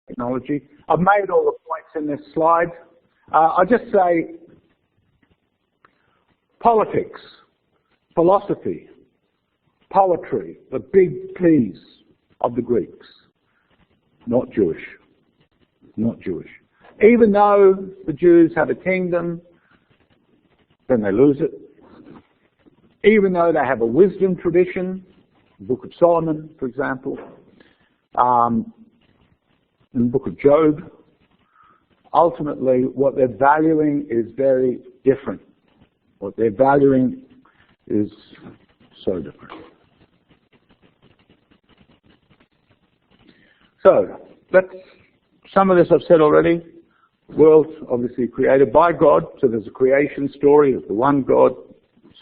technology. I've made all the points in this slide. I'll just say politics, philosophy, poetry, the big P's of the Greeks. Not Jewish. Not Jewish. Even though the Jews have a kingdom, then they lose it. Even though they have a wisdom tradition, the Book of Solomon, for example, in the Book of Job, ultimately what they're valuing is very different. What they're valuing is so different. So, some of this I've said already. World obviously created by God, so there's a creation story of the one God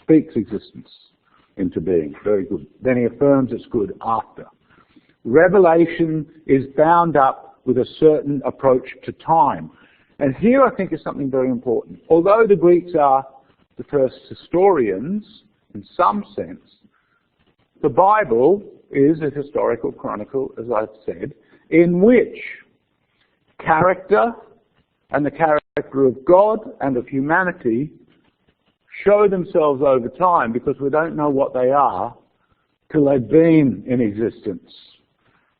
speaks existence into being. Very good. Then he affirms it's good after. Revelation is bound up with a certain approach to time. And here I think is something very important. Although the Greeks are the first historians, in some sense, the Bible is a historical chronicle, as I've said, in which character and the character of God and of humanity show themselves over time, because we don't know what they are till they've been in existence.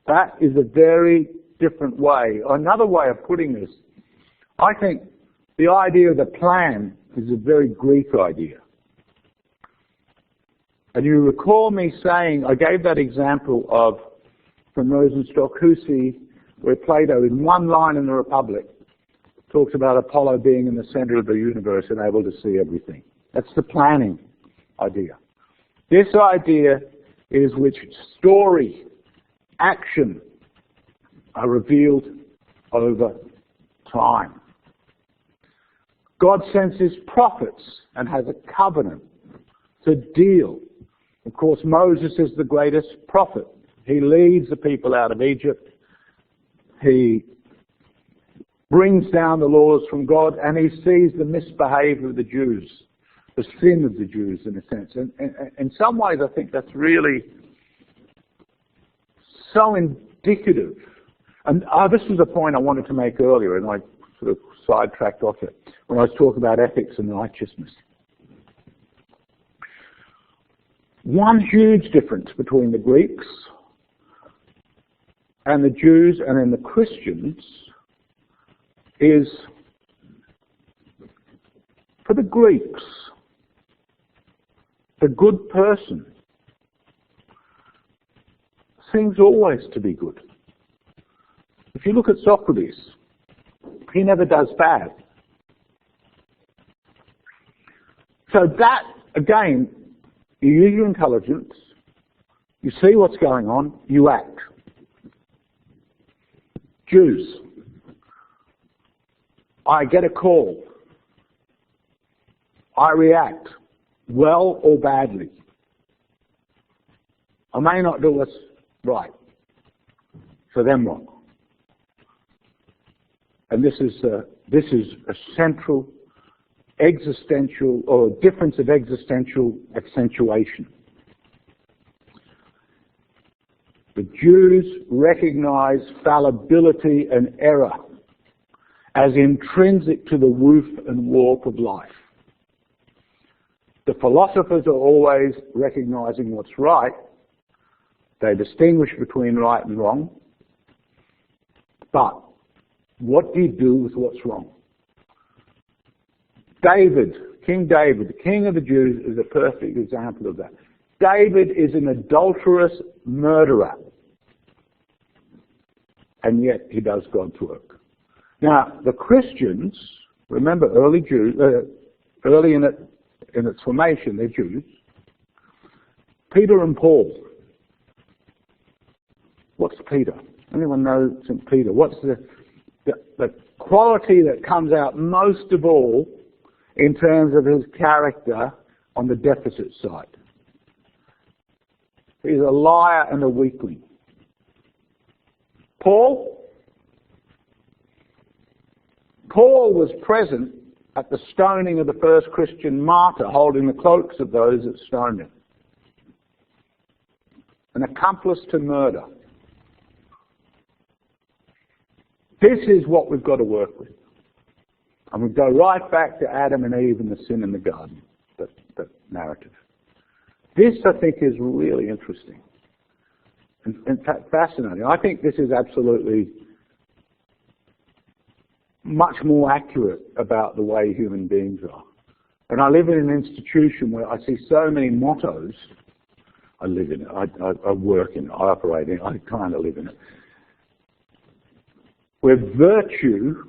That is a very different way. Another way of putting this, I think the idea of the plan is a very Greek idea. And you recall me saying, I gave that example of, from Rosenstock Hussey, where Plato, in one line in the Republic, talks about Apollo being in the center of the universe and able to see everything. That's the planning idea. This idea is which story, action are revealed over time. God sends his prophets and has a covenant to deal. Of course, Moses is the greatest prophet. He leads the people out of Egypt. He brings down the laws from God, and he sees the misbehavior of the Jews, the sin of the Jews, in a sense. And in some ways, I think that's really so indicative. And this was a point I wanted to make earlier, and I sort of sidetracked off it, when I was talking about ethics and righteousness. One huge difference between the Greeks and the Jews and then the Christians is, for the Greeks, the good person seems always to be good. If you look at Socrates, he never does bad. So that, again, you use your intelligence, you see what's going on, you act. Jews, I get a call. I react, well or badly. I may not do what's right. For them, wrong. And this is a central existential, or difference of existential accentuation. The Jews recognize fallibility and error as intrinsic to the woof and warp of life. The philosophers are always recognizing what's right. They distinguish between right and wrong. But what do you do with what's wrong? David, King David, the king of the Jews, is a perfect example of that. David is an adulterous murderer. And yet he does God's work. Now, the Christians, remember early in its formation, they're Jews. Peter and Paul. What's Peter? Anyone know St. Peter? What's the quality that comes out most of all in terms of his character on the deficit side? He's a liar and a weakling. Paul was present at the stoning of the first Christian martyr, holding the cloaks of those that stoned him. An accomplice to murder. This is what we've got to work with. And we go right back to Adam and Eve and the sin in the garden, that narrative. This, I think, is really interesting. In fact, fascinating. I think this is absolutely much more accurate about the way human beings are. And I live in an institution where I see so many mottos. I live in it, I work in it, I operate in it, I kind of live in it. Where virtue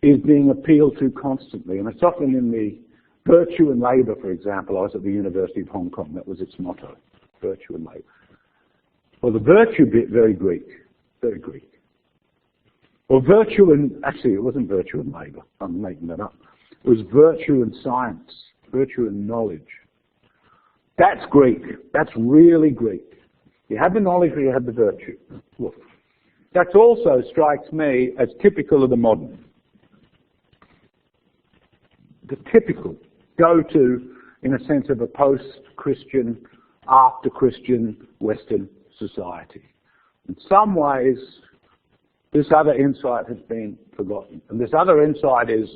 is being appealed to constantly. And it's often in the virtue and labour, for example. I was at the University of Hong Kong, that was its motto, virtue and labour. Well, the virtue bit, very Greek, very Greek. Well, virtue and, actually it wasn't virtue and labour, I'm making that up. It was virtue and science, virtue and knowledge. That's Greek, that's really Greek. You have the knowledge or you have the virtue. Woof. That also strikes me as typical of the modern. The typical go-to, in a sense, of a post-Christian, after-Christian Western society. In some ways, this other insight has been forgotten. And this other insight is,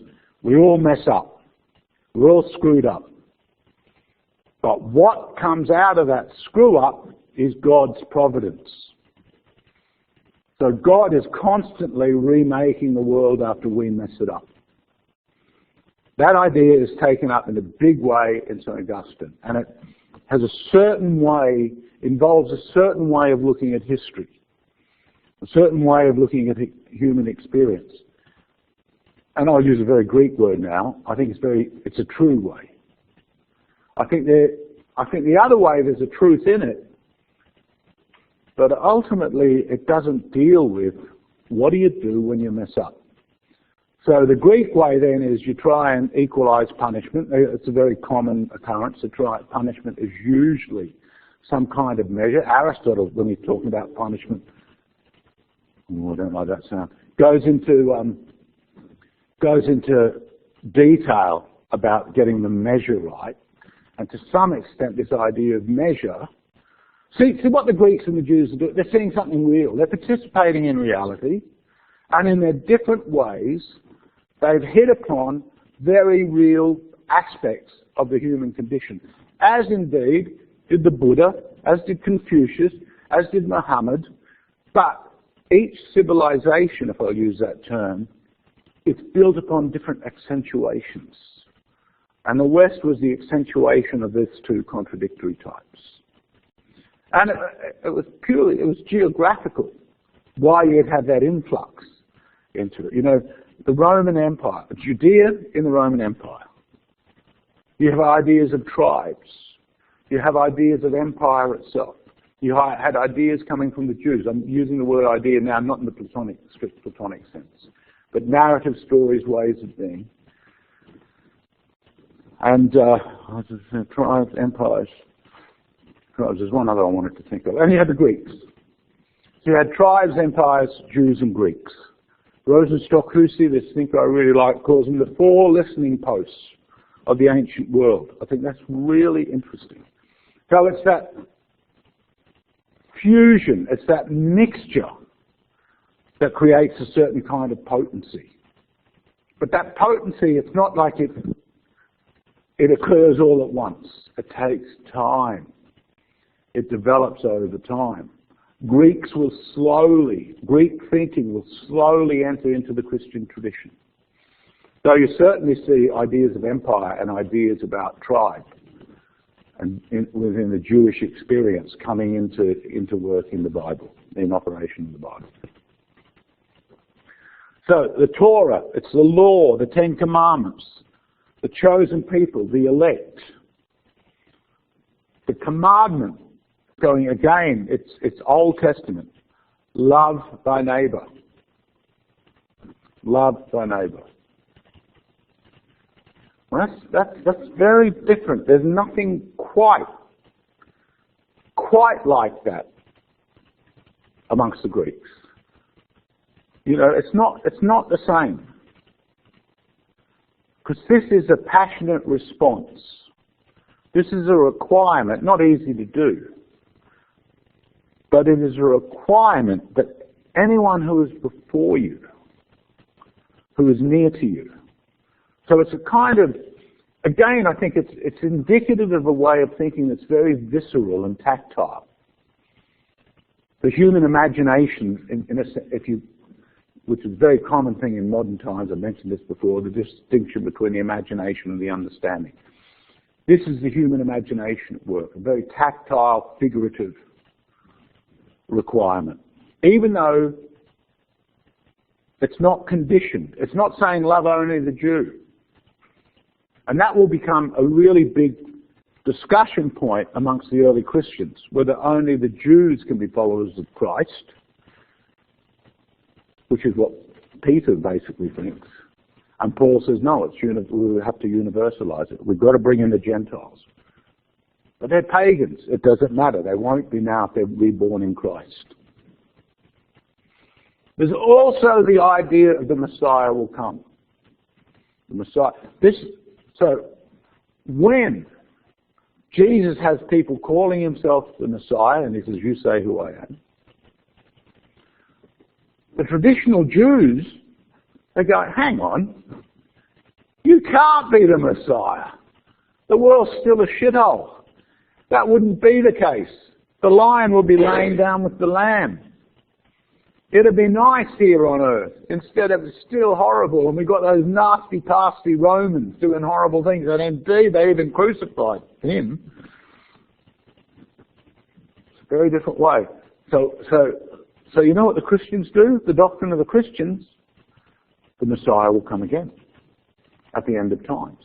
we all mess up. We're all screwed up. But what comes out of that screw-up is God's providence. So God is constantly remaking the world after we mess it up. That idea is taken up in a big way in St. Augustine, and it has a certain way, involves a certain way of looking at history, a certain way of looking at human experience. And I'll use a very Greek word now. I think it's a true way. I think the other way, there's a truth in it, but ultimately it doesn't deal with what do you do when you mess up. So the Greek way then is you try and equalize punishment. It's a very common occurrence. Punishment is usually some kind of measure. Aristotle, when he's talking about punishment, I don't like that sound, goes into detail about getting the measure right. And to some extent, this idea of measure. See what the Greeks and the Jews are doing. They're seeing something real. They're participating in reality. And in their different ways, they've hit upon very real aspects of the human condition. As indeed did the Buddha, as did Confucius, as did Muhammad. But each civilization, if I'll use that term, it's built upon different accentuations. And the West was the accentuation of these two contradictory types. And it was geographical, why you'd have that influx into it. You know, the Roman Empire, Judea in the Roman Empire. You have ideas of tribes. You have ideas of empire itself. You had ideas coming from the Jews. I'm using the word idea now, not in the strict Platonic sense, but narrative stories, ways of being. And tribes, empires. There's one other I wanted to think of. And you had the Greeks. So you had tribes, empires, Jews and Greeks. Rosenstock-Huessy, this thinker I really like, calls them the four listening posts of the ancient world. I think that's really interesting. So it's that fusion, it's that mixture that creates a certain kind of potency. But that potency, it's not like it occurs all at once. It takes time. It develops over time. Greek thinking will slowly enter into the Christian tradition. So you certainly see ideas of empire and ideas about tribe and within the Jewish experience coming into work in the Bible, in operation in the Bible. So the Torah, it's the law, the Ten Commandments, the chosen people, the elect. The commandment, going again, it's Old Testament. Love thy neighbour. Love thy neighbour. Well, that's very different. There's nothing quite like that amongst the Greeks. You know, it's not the same. Because this is a passionate response. This is a requirement, not easy to do. But it is a requirement that anyone who is before you, who is near to you. So it's a kind of, again, I think it's indicative of a way of thinking that's very visceral and tactile. The human imagination, which is a very common thing in modern times, I mentioned this before, the distinction between the imagination and the understanding. This is the human imagination at work, a very tactile, figurative requirement. Even though it's not conditioned. It's not saying love only the Jew. And that will become a really big discussion point amongst the early Christians, whether only the Jews can be followers of Christ, which is what Peter basically thinks. And Paul says, no, we have to universalize it. We've got to bring in the Gentiles. But they're pagans. It doesn't matter. They won't be now if they're reborn in Christ. There's also the idea of the Messiah will come. The Messiah. So when Jesus has people calling himself the Messiah, and he says, you say who I am, the traditional Jews, they go, hang on, you can't be the Messiah. The world's still a shithole. That wouldn't be the case. The lion would be laying down with the lamb. It'd be nice here on earth. Instead, it was still horrible, and we've got those nasty, pasty Romans doing horrible things, and indeed they even crucified him. It's a very different way. So you know what the Christians do? The doctrine of the Christians, the Messiah will come again at the end of times.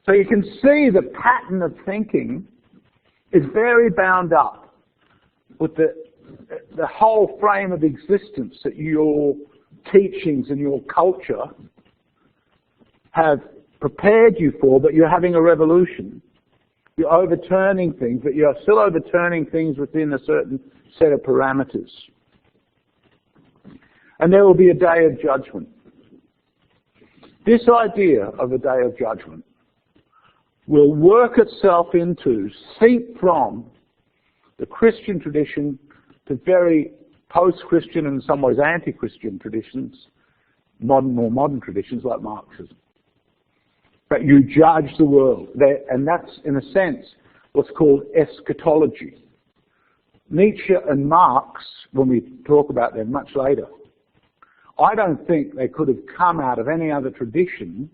So you can see the pattern of thinking is very bound up with the whole frame of existence that your teachings and your culture have prepared you for, but you're having a revolution. You're overturning things, but you're still overturning things within a certain set of parameters. And there will be a day of judgment. This idea of a day of judgment will work itself into, seep from the Christian tradition to very post-Christian and in some ways anti-Christian traditions, more modern traditions like Marxism. But you judge the world. And that's, in a sense, what's called eschatology. Nietzsche and Marx, when we talk about them much later, I don't think they could have come out of any other tradition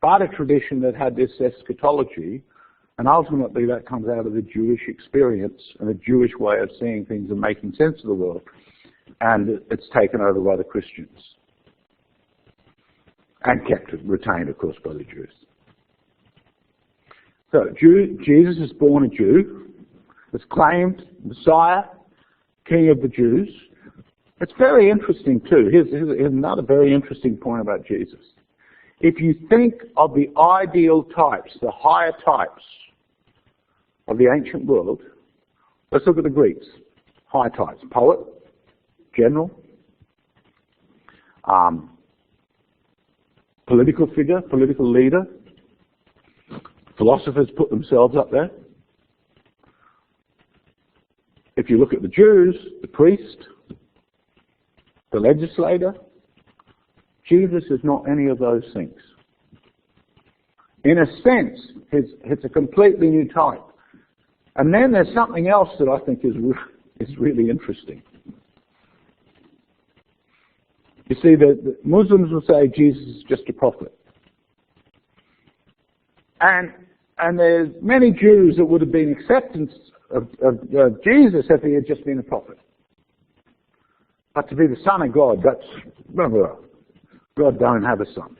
but a tradition that had this eschatology, and ultimately that comes out of the Jewish experience and the Jewish way of seeing things and making sense of the world, and it's taken over by the Christians and retained, of course, by the Jews. So Jesus is born a Jew, is claimed Messiah, King of the Jews. It's very interesting too. Here's another very interesting point about Jesus. If you think of the ideal types, the higher types of the ancient world, let's look at the Greeks. High types: poet, general, political figure, political leader. Philosophers put themselves up there. If you look at the Jews, the priest, the legislator, Jesus is not any of those things. In a sense, it's a completely new type. And then there's something else that I think is really interesting. You see, the Muslims will say Jesus is just a prophet. And there's many Jews that would have been acceptance of Jesus if he had just been a prophet. But to be the Son of God, God don't have a son.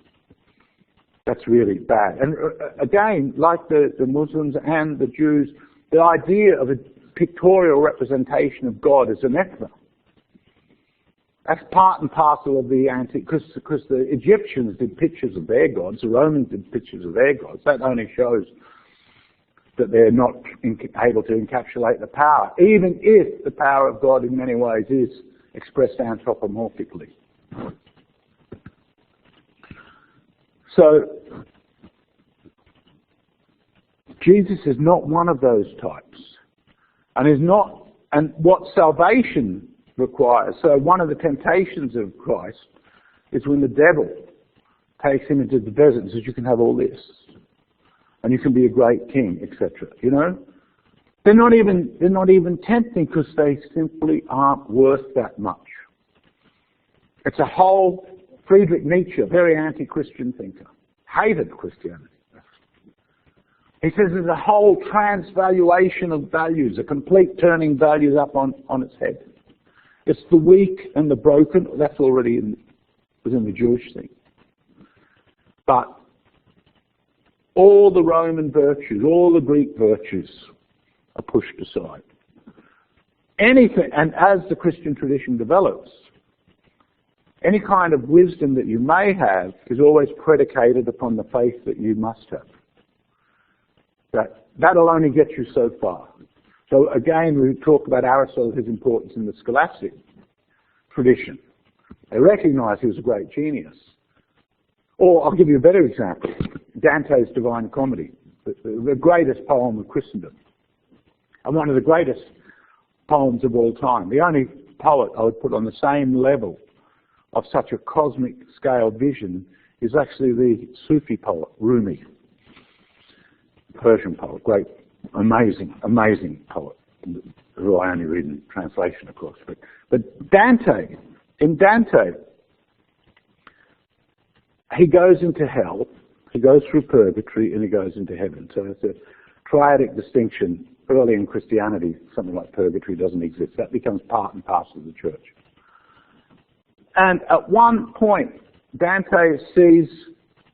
That's really bad. And again, like the Muslims and the Jews, the idea of a pictorial representation of God is anathema. That's part and parcel of the because the Egyptians did pictures of their gods, the Romans did pictures of their gods. That only shows that they're not able to encapsulate the power, even if the power of God in many ways is expressed anthropomorphically. So, Jesus is not one of those types, and what salvation requires. So one of the temptations of Christ is when the devil takes him into the desert and says, you can have all this, and you can be a great king, etc. You know? They're not even tempting because they simply aren't worth that much. It's a whole Friedrich Nietzsche, very anti-Christian thinker, hated Christianity. He says there's a whole transvaluation of values, a complete turning values up on its head. It's the weak and the broken. That's already was in the Jewish thing. But all the Roman virtues, all the Greek virtues are pushed aside. Anything, and as the Christian tradition develops, any kind of wisdom that you may have is always predicated upon the faith that you must have. That'll only get you so far. So again, we talk about Aristotle, his importance in the scholastic tradition. They recognize he was a great genius. Or I'll give you a better example. Dante's Divine Comedy, the greatest poem of Christendom, and one of the greatest poems of all time. The only poet I would put on the same level of such a cosmic scale vision is actually the Sufi poet, Rumi, Persian poet, great, amazing poet, who I only read in translation, of course. But Dante, in Dante, he goes into hell, he goes through purgatory, and he goes into heaven. So it's a triadic distinction. Early in Christianity, something like purgatory doesn't exist. That becomes part and parcel of the church. And at one point, Dante sees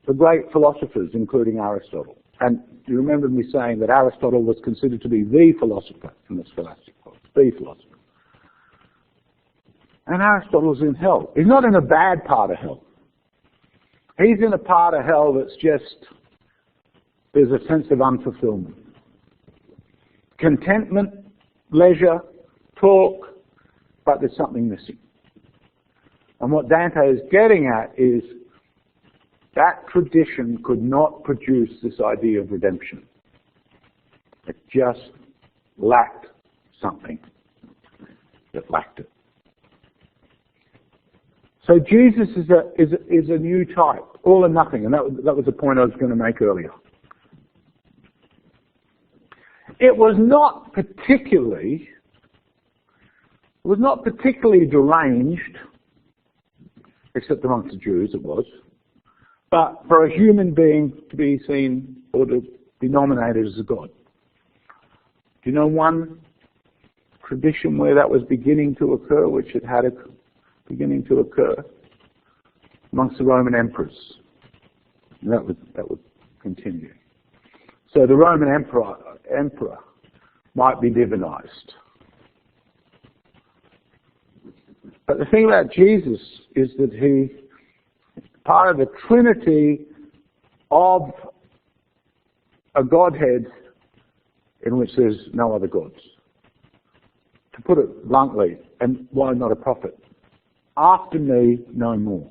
the great philosophers, including Aristotle. And you remember me saying that Aristotle was considered to be the philosopher in the scholastic world, the philosopher. And Aristotle's in hell. He's not in a bad part of hell. He's in a part of hell that's just, there's a sense of unfulfillment. Contentment, leisure, talk, but there's something missing. And what Dante is getting at is that tradition could not produce this idea of redemption. It just lacked something. It lacked it. So Jesus is a new type, all or nothing, and that was the point I was going to make earlier. It was not particularly deranged, except amongst the Jews it was, but for a human being to be seen or to be nominated as a god. Do you know one tradition where that was beginning to occur, which it had beginning to occur amongst the Roman emperors? And that would continue. So the Roman emperor might be divinized. But the thing about Jesus is that he part of the trinity of a Godhead in which there's no other gods. To put it bluntly, and why not a prophet? After me, no more.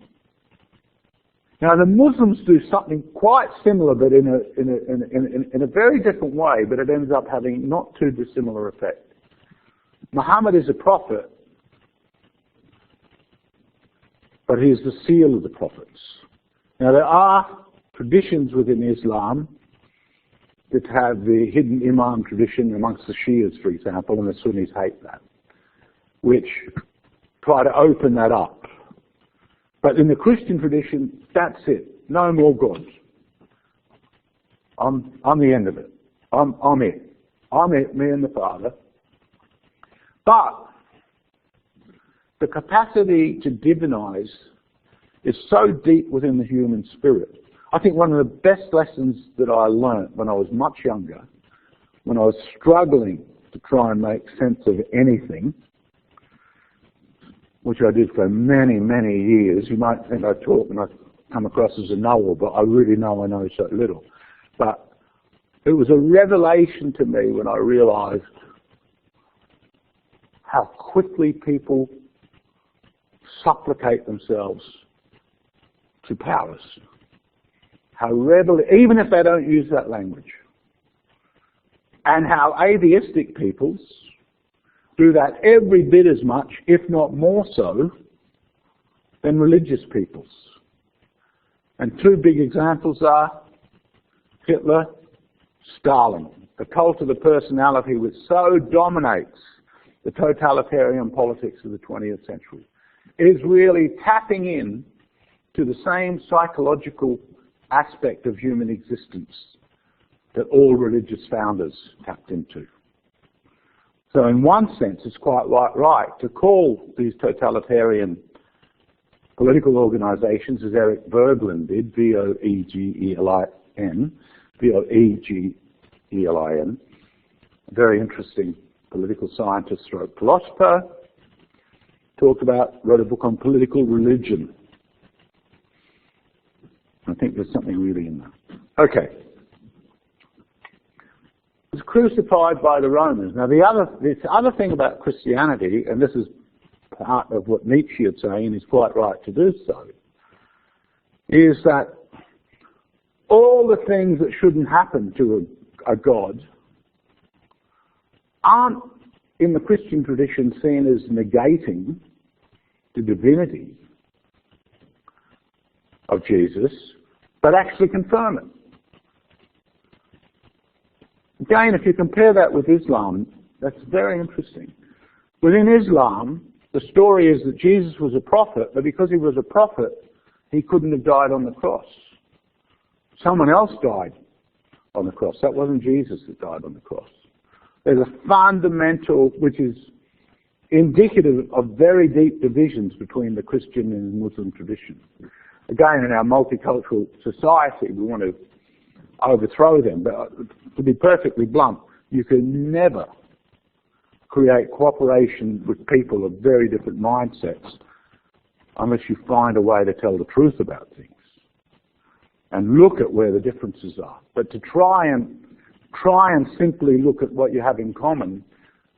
Now the Muslims do something quite similar, but in a very different way, but it ends up having not too dissimilar effect. Muhammad is a prophet, but he is the seal of the prophets. Now there are traditions within Islam that have the hidden Imam tradition amongst the Shias, for example, and the Sunnis hate that, which try to open that up. But in the Christian tradition, that's it. No more gods. I'm the end of it. I'm it. I'm it, me and the Father. But the capacity to divinize is so deep within the human spirit. I think one of the best lessons that I learnt when I was much younger, when I was struggling to try and make sense of anything, which I did for many, many years. You might think I talk and I come across as a knower, but I really know I know so little. But it was a revelation to me when I realized how quickly people supplicate themselves to powers. How readily, even if they don't use that language. And how atheistic peoples do that every bit as much, if not more so, than religious peoples. And two big examples are Hitler, Stalin. The cult of the personality which so dominates the totalitarian politics of the 20th century is really tapping in to the same psychological aspect of human existence that all religious founders tapped into. So in one sense, it's quite right to call these totalitarian political organizations, as Eric Voegelin did, V-O-E-G-E-L-I-N, V-O-E-G-E-L-I-N, a very interesting political scientist stroke philosopher, wrote a book on political religion. I think there's something really in that. Okay. He was crucified by the Romans. Now, this other thing about Christianity, and this is part of what Nietzsche would say, and he's quite right to do so, is that all the things that shouldn't happen to a God aren't, in the Christian tradition, seen as negating the divinity of Jesus, but actually confirm it. Again, if you compare that with Islam, that's very interesting. Within Islam, the story is that Jesus was a prophet, but because he was a prophet, he couldn't have died on the cross. Someone else died on the cross. That wasn't Jesus that died on the cross. There's a fundamental, which is indicative of very deep divisions between the Christian and Muslim tradition. Again, in our multicultural society, we want to overthrow them. But to be perfectly blunt, you can never create cooperation with people of very different mindsets unless you find a way to tell the truth about things and look at where the differences are. But to try and simply look at what you have in common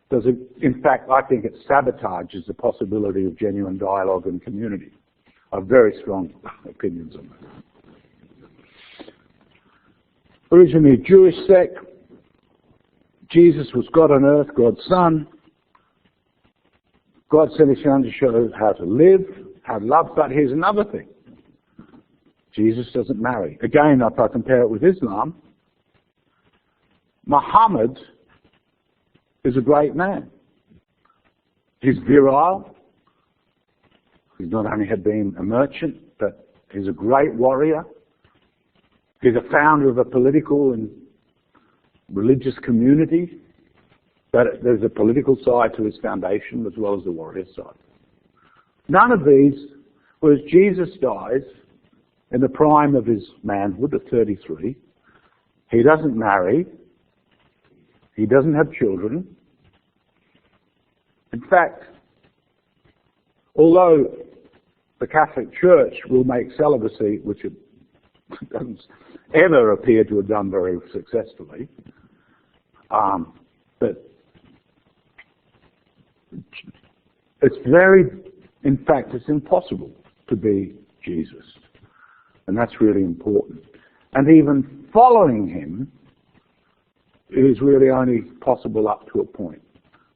does it, in fact, I think it sabotages the possibility of genuine dialogue and community. I have very strong opinions on that. Originally a Jewish sect, Jesus was God on earth, God's Son. God sent his Son to show how to live, how to love, but here's another thing. Jesus doesn't marry. Again, if I compare it with Islam, Muhammad is a great man. He's virile. He's not only had been a merchant, but he's a great warrior. He's a founder of a political and religious community. But there's a political side to his foundation as well as the warrior side. None of these, whereas Jesus dies in the prime of his manhood at 33. He doesn't marry. He doesn't have children. In fact, although the Catholic Church will make celibacy, which it doesn't ever appear to have done very successfully, but it's in fact, it's impossible to be Jesus. And that's really important. And even following him is really only possible up to a point,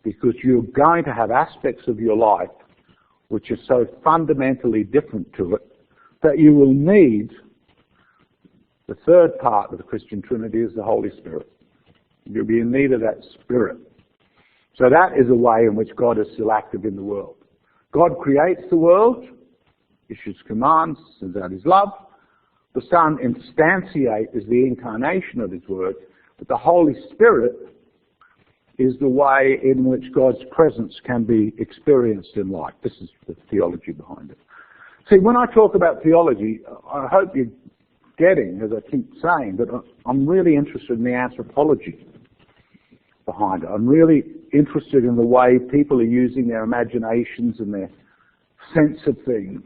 because you're going to have aspects of your life which are so fundamentally different to it that you will need the third part of the Christian Trinity is the Holy Spirit. You'll be in need of that Spirit. So that is a way in which God is still active in the world. God creates the world, issues commands, sends out his love. The Son instantiate is the incarnation of his word, but the Holy Spirit is the way in which God's presence can be experienced in life. This is the theology behind it. See, when I talk about theology, I hope you're getting, as I keep saying, that I'm really interested in the anthropology behind it. I'm really interested in the way people are using their imaginations and their sense of things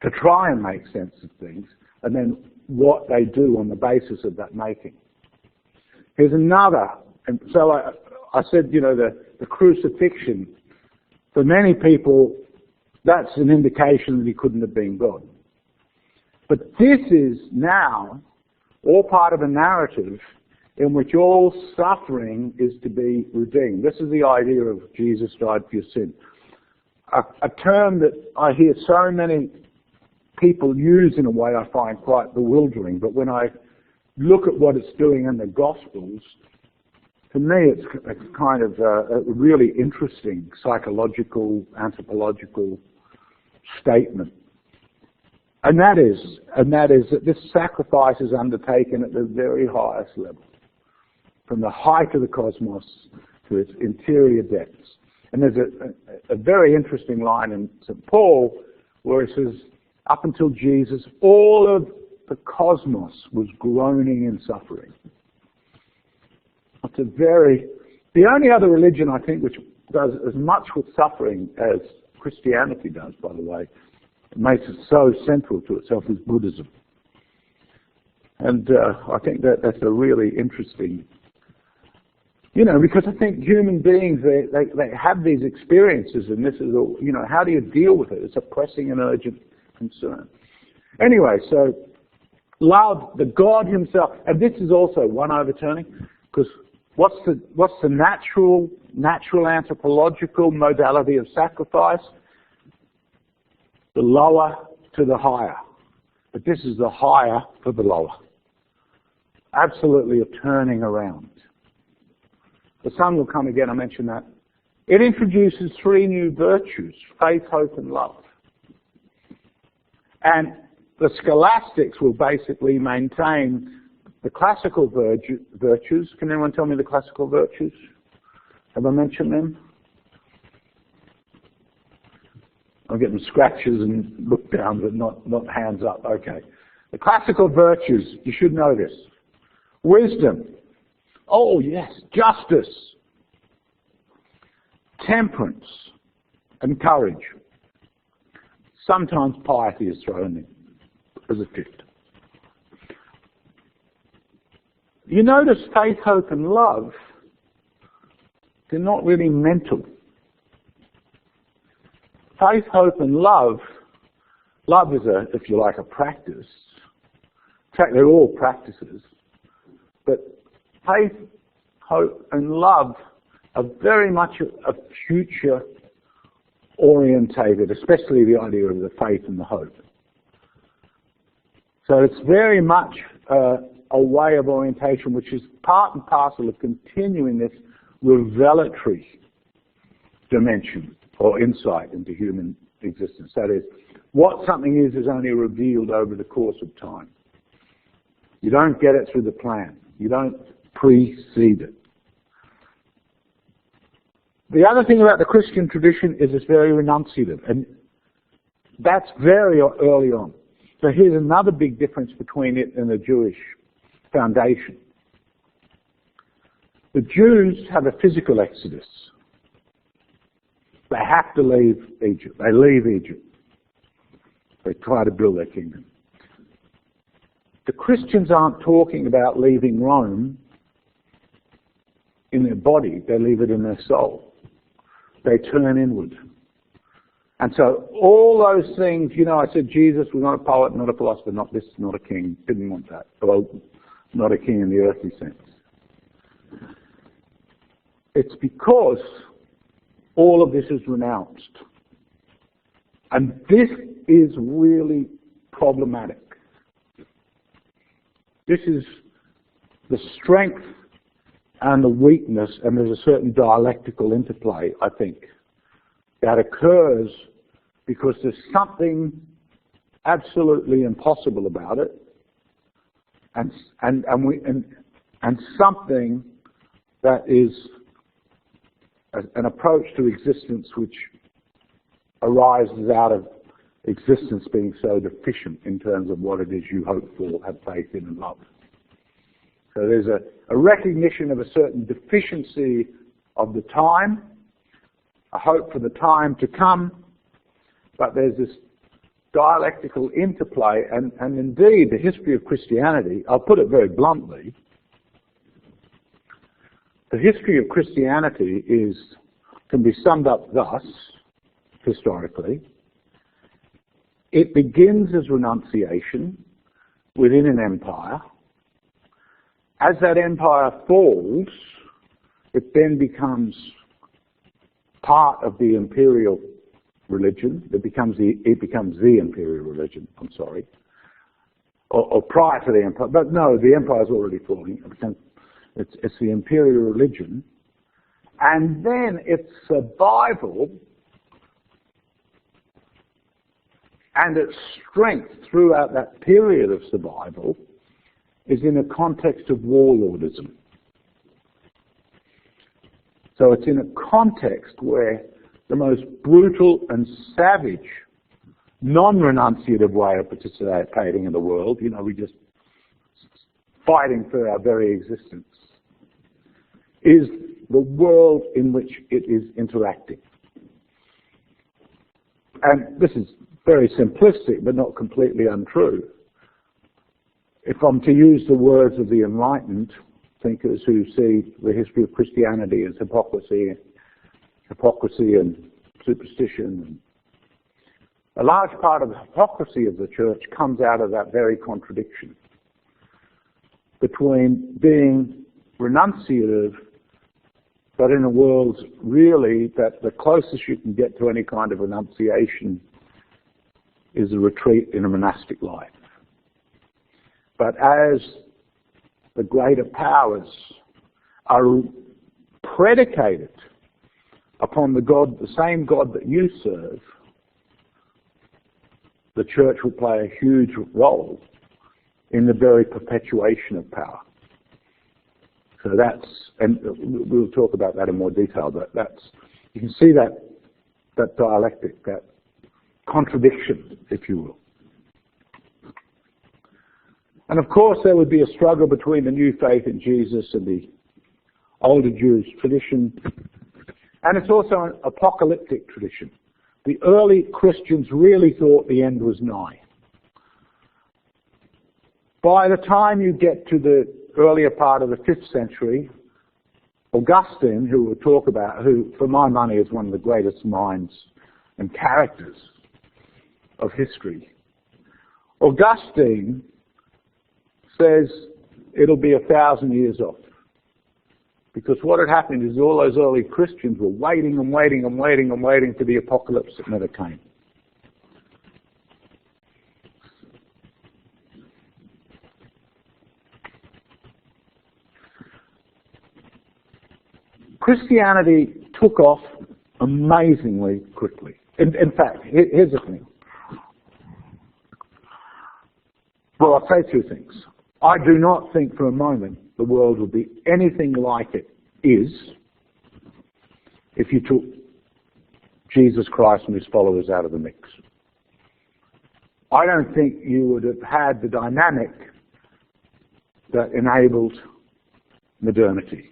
to try and make sense of things, and then what they do on the basis of that making. Here's another, and so I said, the crucifixion, for many people, that's an indication that he couldn't have been God. But this is now all part of a narrative in which all suffering is to be redeemed. This is the idea of Jesus died for your sin. A term that I hear so many people use in a way I find quite bewildering, but when I look at what it's doing in the Gospels, to me it's kind of a really interesting psychological, anthropological statement. And that is that this sacrifice is undertaken at the very highest level, from the height of the cosmos to its interior depths. And there's a very interesting line in St. Paul where it says, up until Jesus, all of the cosmos was groaning in suffering. It's the only other religion, I think, which does as much with suffering as Christianity does, by the way, it makes it so central to itself, is Buddhism. And I think that's a really interesting, because I think human beings, they have these experiences, and this is, how do you deal with it? It's a pressing and urgent concern. Anyway, so love, the God himself, and this is also one overturning, because what's the natural anthropological modality of sacrifice? The lower to the higher. But this is the higher for the lower. Absolutely a turning around. The sun will come again, I mentioned that. It introduces three new virtues: faith, hope, and love. And the scholastics will basically maintain the classical virtues. Can anyone tell me the classical virtues? Have I mentioned them? I'm getting scratches and look down, but not hands up. Okay. The classical virtues, you should know this. Wisdom. Oh, yes. Justice. Temperance. And courage. Sometimes piety is thrown in as a fifth. You notice faith, hope, and love, they're not really mental. Faith, hope, and love is if you like, a practice. In fact, they're all practices. But faith, hope, and love are very much a future orientated, especially the idea of the faith and the hope. So it's very much a way of orientation which is part and parcel of continuing this revelatory dimension or insight into human existence. That is, what something is only revealed over the course of time. You don't get it through the plan. You don't precede it. The other thing about the Christian tradition is it's very renunciative, and that's very early on. So here's another big difference between it and the Jewish foundation. The Jews have a physical exodus. They have to leave Egypt. They leave Egypt. They try to build their kingdom. The Christians aren't talking about leaving Rome in their body. They leave it in their soul. They turn inward. And so all those things, I said Jesus was not a poet, not a philosopher, not this, not a king. Didn't want that. Well, not a king in the earthly sense. It's because all of this is renounced. And this is really problematic. This is the strength and the weakness, and there's a certain dialectical interplay, I think, that occurs because there's something absolutely impossible about it, and something that is an approach to existence which arises out of existence being so deficient in terms of what it is you hope for, have faith in, and love. So there's a recognition of a certain deficiency of the time, a hope for the time to come, but there's this dialectical interplay, and indeed the history of Christianity, I'll put it very bluntly, the history of Christianity can be summed up thus, historically. It begins as renunciation within an empire, As that empire falls, it then becomes part of the imperial religion. It becomes the imperial religion, or prior to the empire. But no, the empire's already falling. It's the imperial religion. And then its survival and its strength throughout that period of survival is in a context of warlordism. So it's in a context where the most brutal and savage, non-renunciative way of participating in the world, we're just fighting for our very existence, is the world in which it is interacting. And this is very simplistic, but not completely untrue. If I'm to use the words of the Enlightened thinkers who see the history of Christianity as hypocrisy and superstition, a large part of the hypocrisy of the church comes out of that very contradiction between being renunciative, but in a world really that the closest you can get to any kind of renunciation is a retreat in a monastic life. But as the greater powers are predicated upon the same God that you serve, the church will play a huge role in the very perpetuation of power. So and we'll talk about that in more detail, but you can see that dialectic, that contradiction, if you will. And of course there would be a struggle between the new faith in Jesus and the older Jewish tradition. And it's also an apocalyptic tradition. The early Christians really thought the end was nigh. By the time you get to the earlier part of the 5th century, Augustine, who we'll talk about, who for my money is one of the greatest minds and characters of history, Augustine says it'll be 1,000 years off. Because what had happened is all those early Christians were waiting and waiting and waiting and waiting for the apocalypse that never came. Christianity took off amazingly quickly. In fact, here's the thing. Well, I'll say two things. I do not think for a moment the world would be anything like it is if you took Jesus Christ and his followers out of the mix. I don't think you would have had the dynamic that enabled modernity.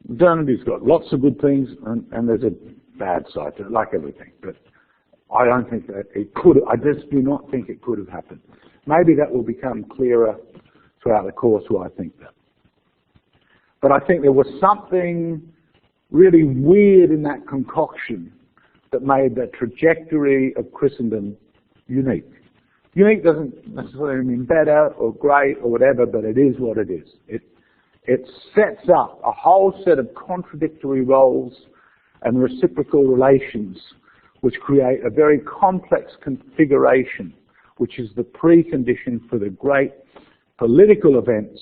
Modernity's got lots of good things and there's a bad side to it, like everything. But I don't think that it could. I just do not think it could have happened. Maybe that will become clearer throughout the course why I think that. But I think there was something really weird in that concoction that made the trajectory of Christendom unique. Unique doesn't necessarily mean better or great or whatever, but it is what it is. It sets up a whole set of contradictory roles and reciprocal relations which create a very complex configuration, which is the precondition for the great political events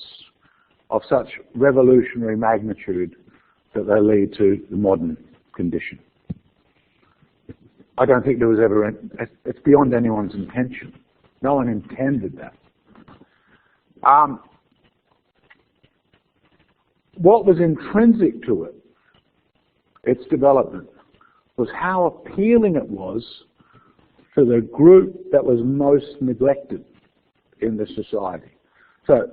of such revolutionary magnitude that they lead to the modern condition. I don't think there was ever, it's beyond anyone's intention. No one intended that. What was intrinsic to it, its development, was how appealing it was to the group that was most neglected in the society. So,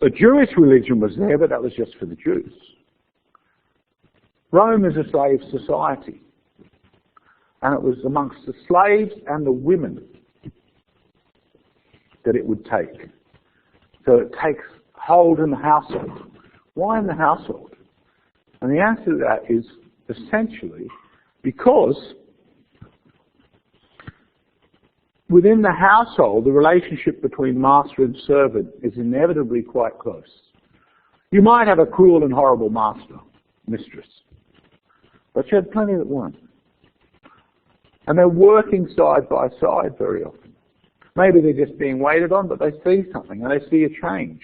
the Jewish religion was there, but that was just for the Jews. Rome is a slave society, and it was amongst the slaves and the women that it would take. So it takes hold in the household. Why in the household? And the answer to that is essentially because within the household, the relationship between master and servant is inevitably quite close. You might have a cruel and horrible master, mistress, but you had plenty that weren't. And they're working side by side very often. Maybe they're just being waited on, but they see something, and they see a change.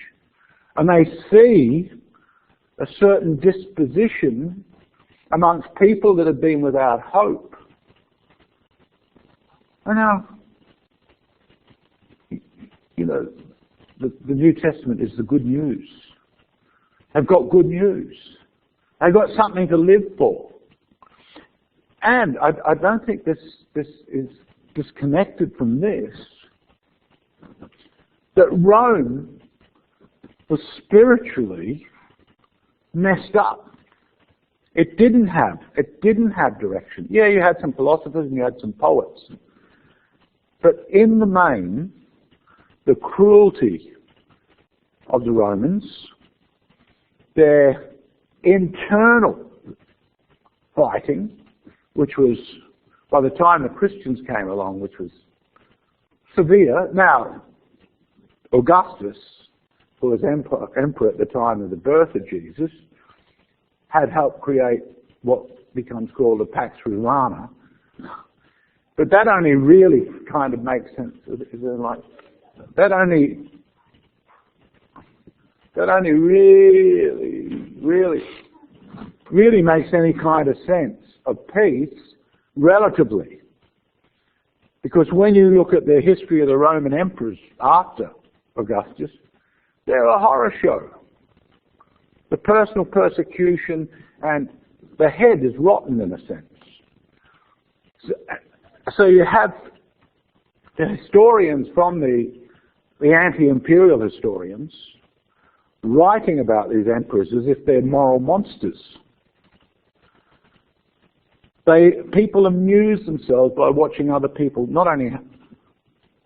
And they see a certain disposition amongst people that have been without hope. And now, you know, the New Testament is the good news. They've got good news. They've got something to live for. And I don't think this is disconnected from this, that Rome was spiritually messed up. It didn't have direction. Yeah, you had some philosophers and you had some poets. But in the main, the cruelty of the Romans, their internal fighting, which was, by the time the Christians came along, which was severe. Now, Augustus, who was emperor at the time of the birth of Jesus, had helped create what becomes called a Pax Romana. But that only really kind of makes sense. That only really makes any kind of sense of peace relatively. Because when you look at the history of the Roman emperors after Augustus, they're a horror show. The personal persecution, and the head is rotten in a sense. So you have the historians from the anti-imperial historians writing about these emperors as if they're moral monsters. People amuse themselves by watching other people not only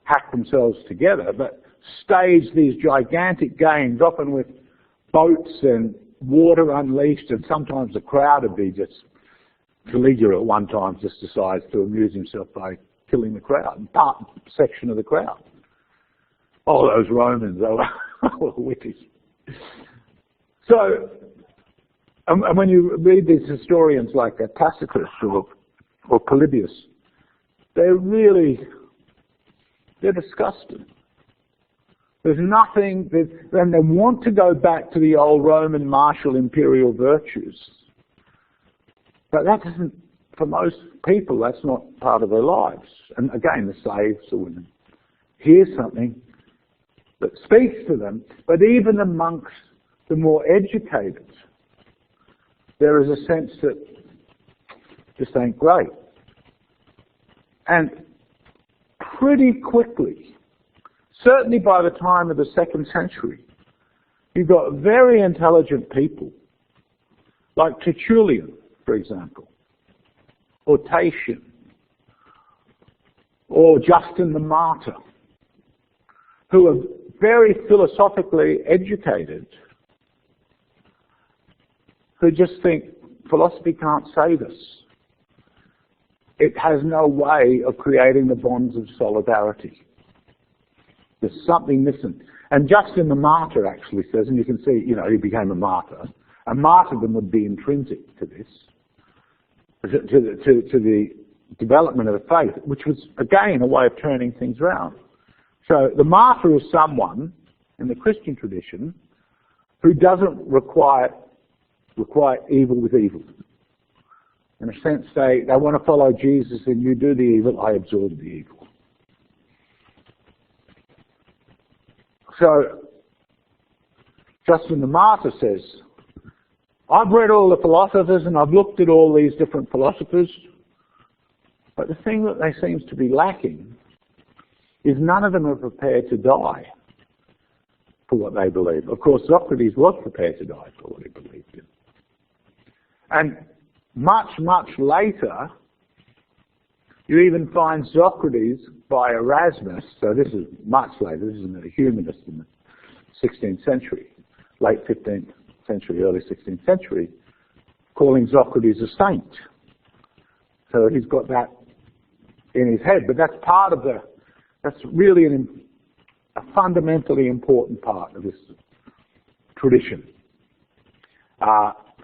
hack themselves together, but stage these gigantic games, often with boats and water unleashed, and sometimes the crowd would be just Caligula at one time just decides to amuse himself by killing the crowd, part section of the crowd. Oh, those Romans, they were witty. So, and when you read these historians like Tacitus or Polybius, they're disgusting. There's nothing, and they want to go back to the old Roman martial imperial virtues. But that doesn't, for most people, that's not part of their lives. And again, the slaves, the women. Here's something that speaks to them, but even amongst the more educated, there is a sense that this ain't great. And pretty quickly, certainly by the time of the 2nd century, you've got very intelligent people, like Tertullian, for example, or Tatian, or Justin the Martyr, who are very philosophically educated, who just think philosophy can't save us. It has no way of creating the bonds of solidarity. There's something missing. And Justin the Martyr actually says, and you can see, you know, he became a martyr. A martyrdom would be intrinsic to this, to the development of the faith, which was, again, a way of turning things around. So the martyr is someone, in the Christian tradition, who doesn't require evil with evil. In a sense, they want to follow Jesus, and you do the evil, I absorb the evil. So, Justin the Martyr says, I've read all the philosophers and I've looked at all these different philosophers, but the thing that they seems to be lacking is none of them are prepared to die for what they believe. Of course, Socrates was prepared to die for what he believed in. And much, much later, you even find Socrates by Erasmus, so this is much later, this is a humanist in the 16th century, late 15th century, early 16th century, calling Socrates a saint. So he's got that in his head, but that's part of That's really a fundamentally important part of this tradition.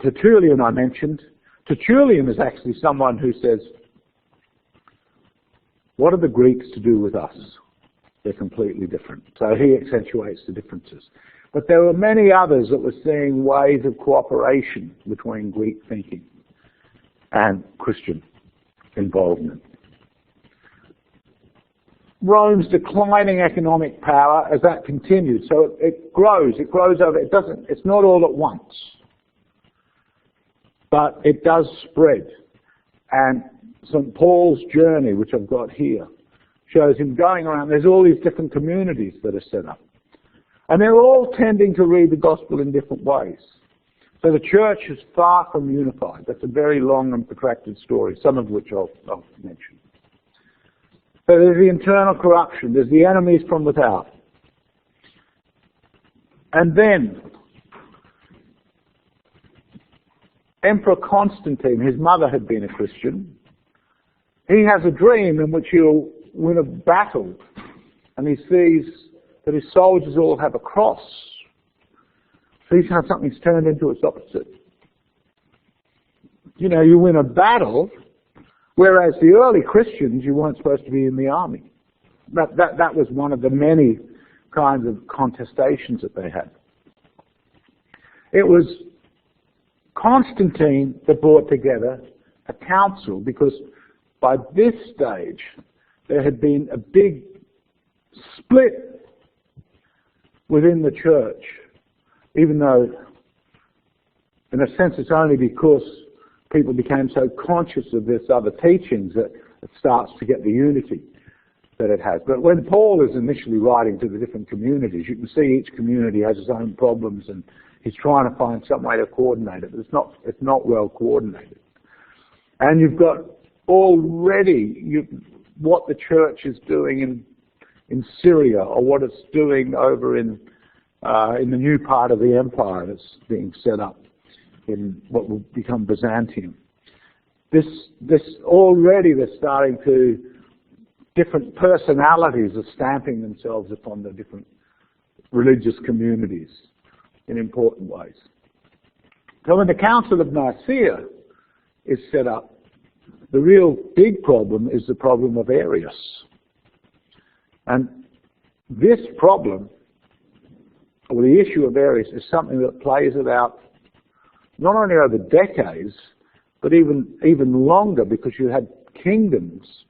Tertullian I mentioned. Tertullian is actually someone who says, what are the Greeks to do with us? They're completely different. So he accentuates the differences. But there were many others that were seeing ways of cooperation between Greek thinking and Christian involvement. Rome's declining economic power as that continued, so it grows over, it's not all at once, but it does spread. And St. Paul's journey, which I've got here, shows him going around, there's all these different communities that are set up. And they're all tending to read the gospel in different ways. So the church is far from unified. That's a very long and protracted story, some of which I'll mention. So there's the internal corruption, there's the enemies from without. And then, Emperor Constantine, his mother had been a Christian, he has a dream in which he'll win a battle, and he sees that his soldiers all have a cross. Sees how something's turned into its opposite. You know, you win a battle, whereas the early Christians, you weren't supposed to be in the army. That was one of the many kinds of contestations that they had. It was Constantine that brought together a council, because by this stage there had been a big split within the church, even though in a sense it's only because people became so conscious of this other teachings that it starts to get the unity that it has. But when Paul is initially writing to the different communities, you can see each community has its own problems, and he's trying to find some way to coordinate it, but it's not well coordinated. And you've got already what the church is doing in Syria, or what it's doing over in the new part of the empire that's being set up in what will become Byzantium. This already they're starting to, different personalities are stamping themselves upon the different religious communities in important ways. So when the Council of Nicaea is set up, the real big problem is the problem of Arius. And this problem, or the issue of Arius, is something that plays it out not only over decades, but even longer, because you had kingdoms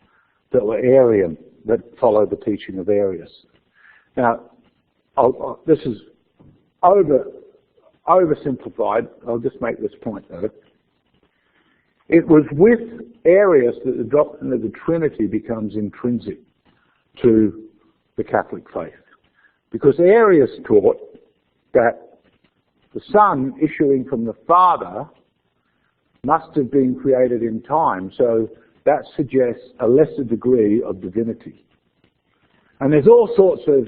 that were Arian, that followed the teaching of Arius. Now, this is oversimplified. I'll just make this point though. It was with Arius that the doctrine of the Trinity becomes intrinsic to the Catholic faith. Because Arius taught that the Son issuing from the Father must have been created in time, so that suggests a lesser degree of divinity. And there's all sorts of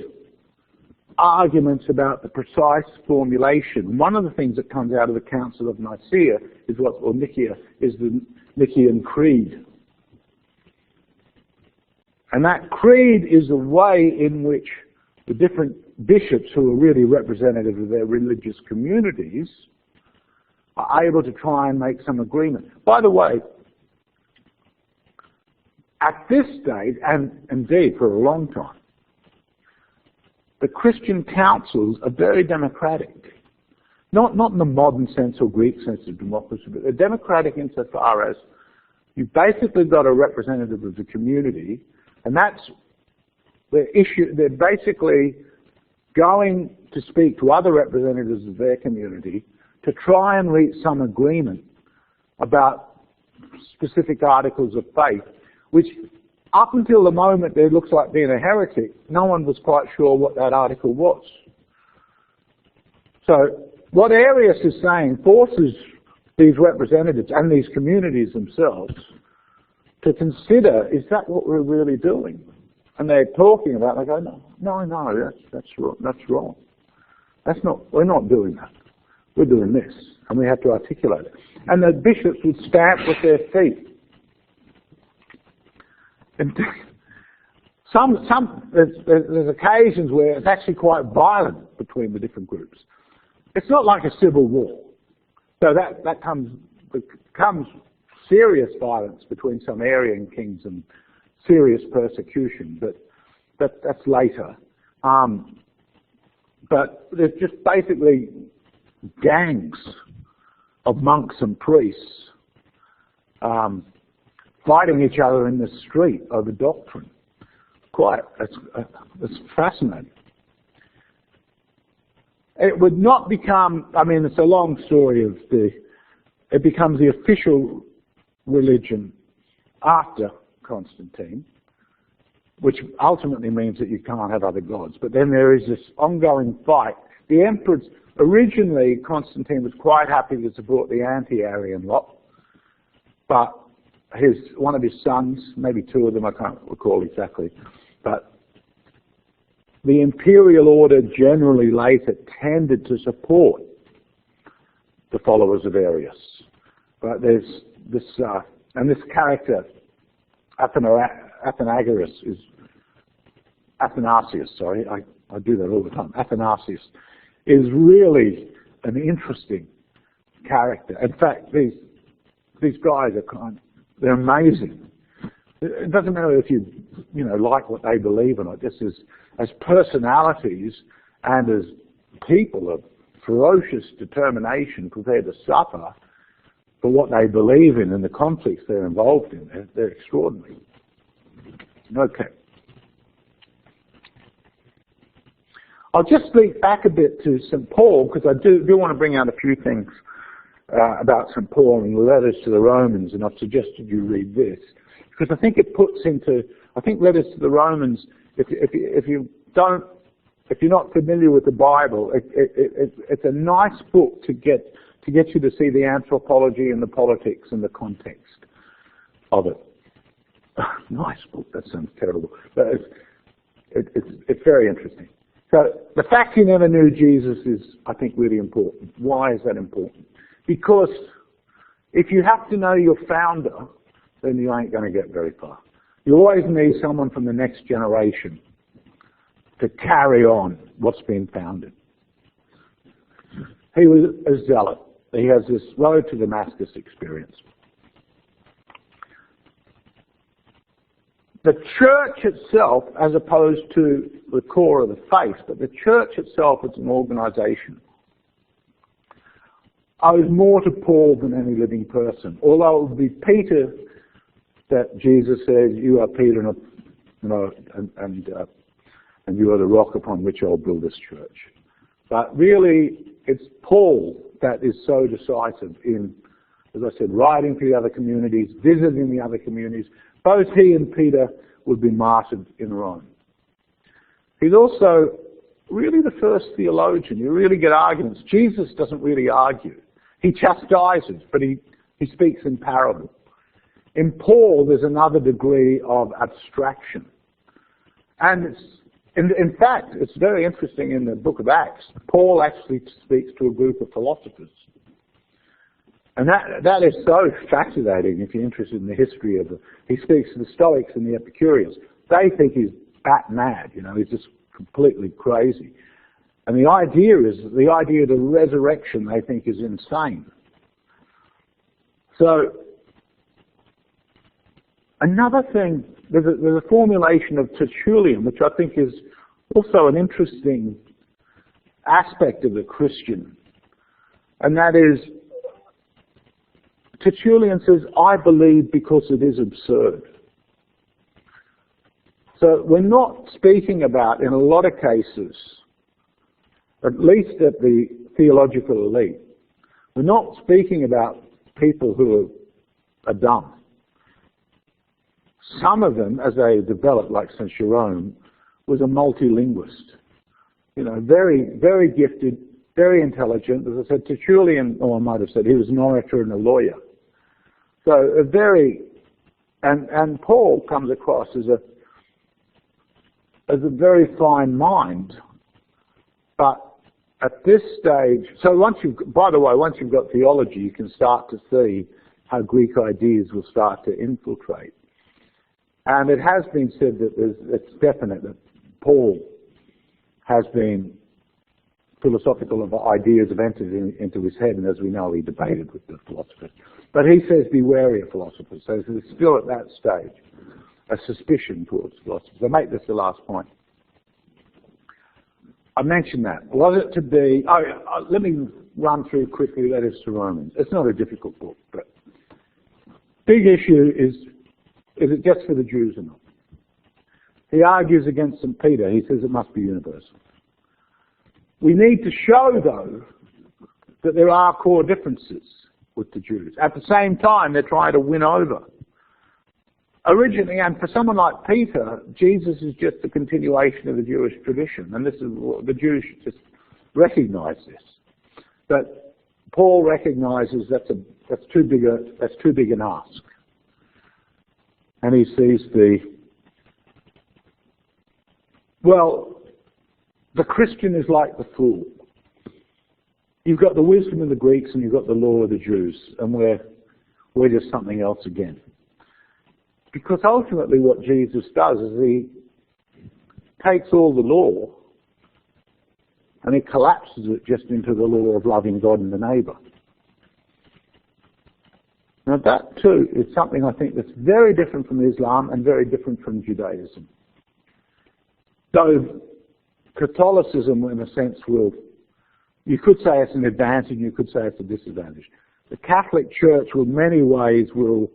arguments about the precise formulation. One of the things that comes out of the Council of Nicaea is Nicaea is the Nicaean Creed. And that creed is a way in which the different bishops, who are really representative of their religious communities, are able to try and make some agreement. By the way, at this stage, and indeed for a long time, the Christian councils are very democratic. Not in the modern sense or Greek sense of democracy, but they're democratic insofar as you've basically got a representative of the community, and that's the issue. They're basically going to speak to other representatives of their community to try and reach some agreement about specific articles of faith, which up until the moment it looks like being a heretic, no one was quite sure what that article was. So what Arius is saying forces these representatives and these communities themselves to consider, is that what we're really doing? And they're talking about it, they go, no, that's wrong. We're not doing that. We're doing this, and we have to articulate it. And the bishops would stamp with their feet. And There's occasions where it's actually quite violent between the different groups. It's not like a civil war. So that comes serious violence between some Aryan kings and serious persecution, but that's later. But there's just basically gangs of monks and priests fighting each other in the street over doctrine. It's fascinating. It would not become, I mean, it's a long story it becomes the official religion after Constantine, which ultimately means that you can't have other gods. But then there is this ongoing fight. The emperors, originally Constantine was quite happy to support the anti-Arian lot, but one of his sons, maybe two of them, I can't recall exactly, but the imperial order generally later tended to support the followers of Arius. But there's this, and this character, Athanasius, I do that all the time. Athanasius is really an interesting character. In fact, these guys are they're amazing. It doesn't matter if you like what they believe or not. Just as personalities and as people of ferocious determination prepared to suffer for what they believe in and the conflicts they're involved in. They're extraordinary. Okay. I'll just speak back a bit to St. Paul, because I do want to bring out a few things about St. Paul and the letters to the Romans, and I've suggested you read this, because I think it puts into, letters to the Romans, if you're not familiar with the Bible, it's a nice book to get you to see the anthropology and the politics and the context of it. Nice book, that sounds terrible, but it's very interesting. So the fact you never knew Jesus is, I think, really important. Why is that important? Because if you have to know your founder, then you ain't going to get very far. You always need someone from the next generation to carry on what's been founded. He was a zealot. He has this road to Damascus experience. The church itself, as opposed to the core of the faith, but the church itself is an organization, owes more to Paul than any living person. Although it would be Peter that Jesus says, "You are Peter, and you are the rock upon which I'll build this church." But really, it's Paul that is so decisive in, as I said, writing to the other communities, visiting the other communities. Both he and Peter would be martyred in Rome. He's also really the first theologian. You really get arguments. Jesus doesn't really argue. He chastises, but he speaks in parable. In Paul, there's another degree of abstraction. And in fact, it's very interesting in the book of Acts. Paul actually speaks to a group of philosophers. And that is so fascinating if you're interested in the history of he speaks to the Stoics and the Epicureans. They think he's bat mad, he's just completely crazy. And the idea of the resurrection they think is insane. So, another thing, there's a formulation of Tertullian, which I think is also an interesting aspect of the Christian. And that is, Tertullian says, "I believe because it is absurd." So we're not speaking about, in a lot of cases, at least at the theological elite, we're not speaking about people who are dumb. Some of them, as they developed, like St. Jerome, was a multilinguist. Very, very gifted, very intelligent. As I said, Tertullian, or I might have said, he was an orator and a lawyer. So and Paul comes across as a very fine mind, but at this stage, so once you've got theology, you can start to see how Greek ideas will start to infiltrate. And it has been said that it's definite that Paul has been philosophical of ideas have entered into his head, and as we know, he debated with the philosophers. But he says, be wary of philosophers. So there's still at that stage a suspicion towards philosophers. I'll make this the last point. I mentioned that. Was it to be... let me run through quickly letters to Romans. It's not a difficult book, but big issue is it just for the Jews or not? He argues against St. Peter. He says it must be universal. We need to show, though, that there are core differences with the Jews. At the same time, they're trying to win over. Originally, and for someone like Peter, Jesus is just a continuation of the Jewish tradition, and this is what the Jews just recognize this. But Paul recognizes that's too big an ask, and he sees the Christian is like the fool. You've got the wisdom of the Greeks and you've got the law of the Jews, and we're just something else again. Because ultimately what Jesus does is he takes all the law and he collapses it just into the law of loving God and the neighbour. Now that too is something I think that's very different from Islam and very different from Judaism. Though Catholicism in a sense you could say it's an advantage, you could say it's a disadvantage. The Catholic Church in many ways will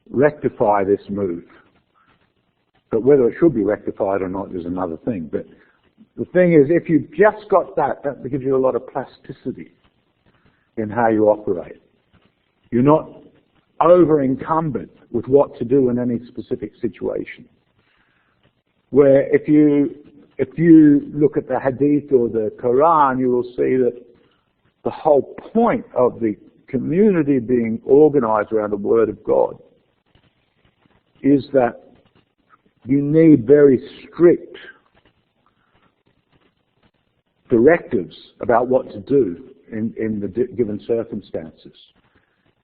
rectify this move. But whether it should be rectified or not is another thing. But the thing is, if you've just got that gives you a lot of plasticity in how you operate. You're not over-encumbered with what to do in any specific situation. Where if you look at the Hadith or the Quran, you will see that the whole point of the community being organized around the Word of God is that you need very strict directives about what to do in the given circumstances.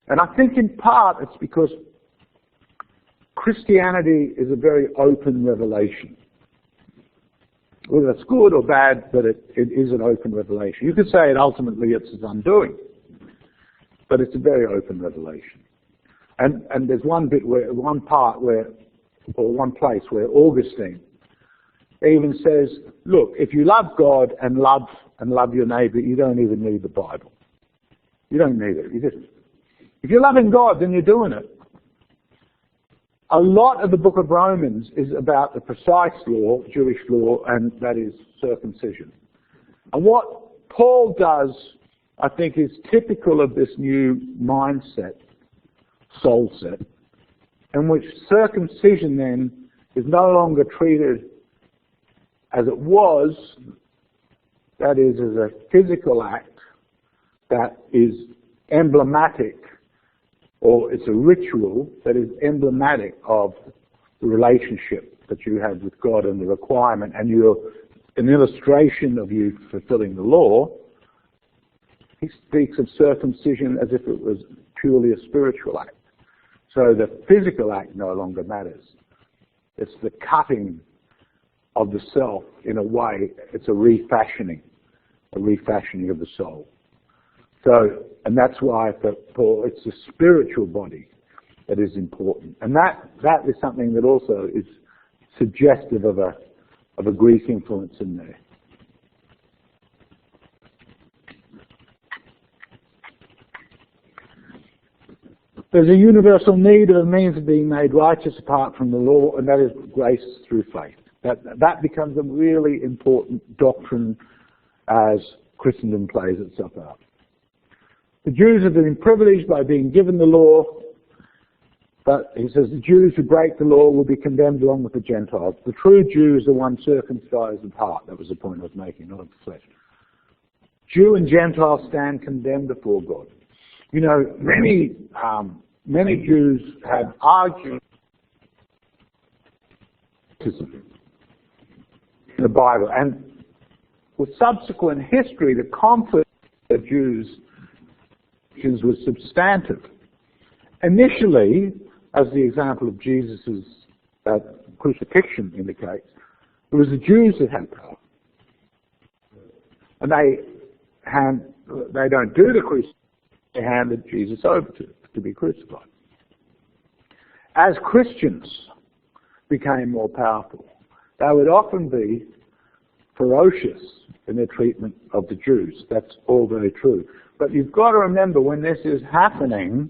And I think in part it's because Christianity is a very open revelation. Whether it's good or bad, but it is an open revelation. You could say it ultimately it's its undoing, but it's a very open revelation. And there's one place where Augustine even says, look, if you love God and love your neighbour, you don't even need the Bible. You don't need it. If you're loving God, then you're doing it. A lot of the book of Romans is about the precise law, Jewish law, and that is circumcision. And what Paul does, I think, is typical of this new mindset, soul set, in which circumcision then is no longer treated as it was, that is, as a physical act that is emblematic, or it's a ritual that is emblematic of the relationship that you have with God and the requirement, and you're an illustration of you fulfilling the law. He speaks of circumcision as if it was purely a spiritual act. So the physical act no longer matters. It's the cutting of the self in a way. It's a refashioning of the soul. So, and that's why for Paul, it's the spiritual body that is important. And that is something that also is suggestive of a Greek influence in there. There's a universal need of a means of being made righteous apart from the law, and that is grace through faith. That becomes a really important doctrine as Christendom plays itself out. The Jews have been privileged by being given the law, but he says the Jews who break the law will be condemned along with the Gentiles. The true Jews are one circumcised of heart. That was the point I was making, not of the flesh. Jew and Gentile stand condemned before God. You know, many Jews have argued in the Bible, and with subsequent history, the conflict of Jews was substantive. Initially, as the example of Jesus' crucifixion indicates, it was the Jews that had power. And they don't do the crucifixion, they handed Jesus over to be crucified. As Christians became more powerful, they would often be ferocious in their treatment of the Jews. That's all very true. But you've got to remember, when this is happening,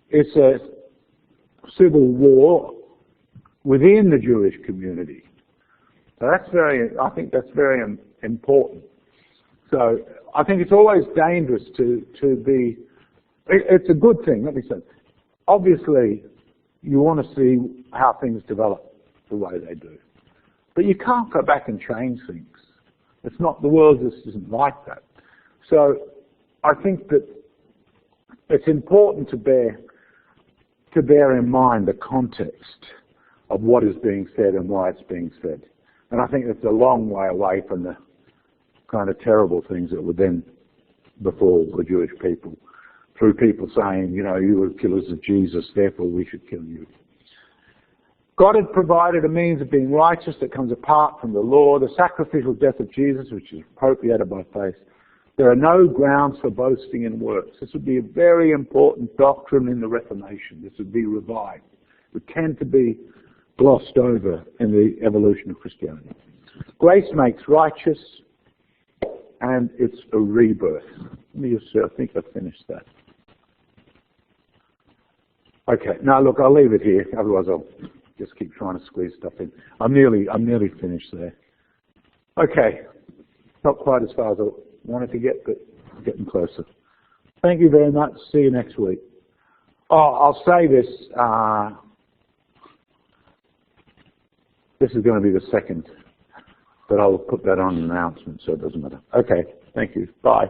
it's a civil war within the Jewish community. So I think that's very important. So I think it's always dangerous to be, it's a good thing, let me say. Obviously, you want to see how things develop the way they do. But you can't go back and change things. It's not, the world just isn't like that. So I think that it's important to bear in mind the context of what is being said and why it's being said. And I think it's a long way away from the kind of terrible things that would then befall the Jewish people, through people saying, you know, you were killers of Jesus, therefore we should kill you. God had provided a means of being righteous that comes apart from the law, the sacrificial death of Jesus, which is appropriated by faith. There are no grounds for boasting in works. This would be a very important doctrine in the Reformation. This would be revived. It would tend to be glossed over in the evolution of Christianity. Grace makes righteous, and it's a rebirth. Let me just see, I think I've finished that. Okay, now look, I'll leave it here, otherwise I'll just keep trying to squeeze stuff in. I'm nearly finished there. Okay, not quite as far as I wanted to get, but getting closer. Thank you very much. See you next week. Oh, I'll say this. This is going to be the second, but I'll put that on an announcement, so it doesn't matter. Okay, thank you. Bye.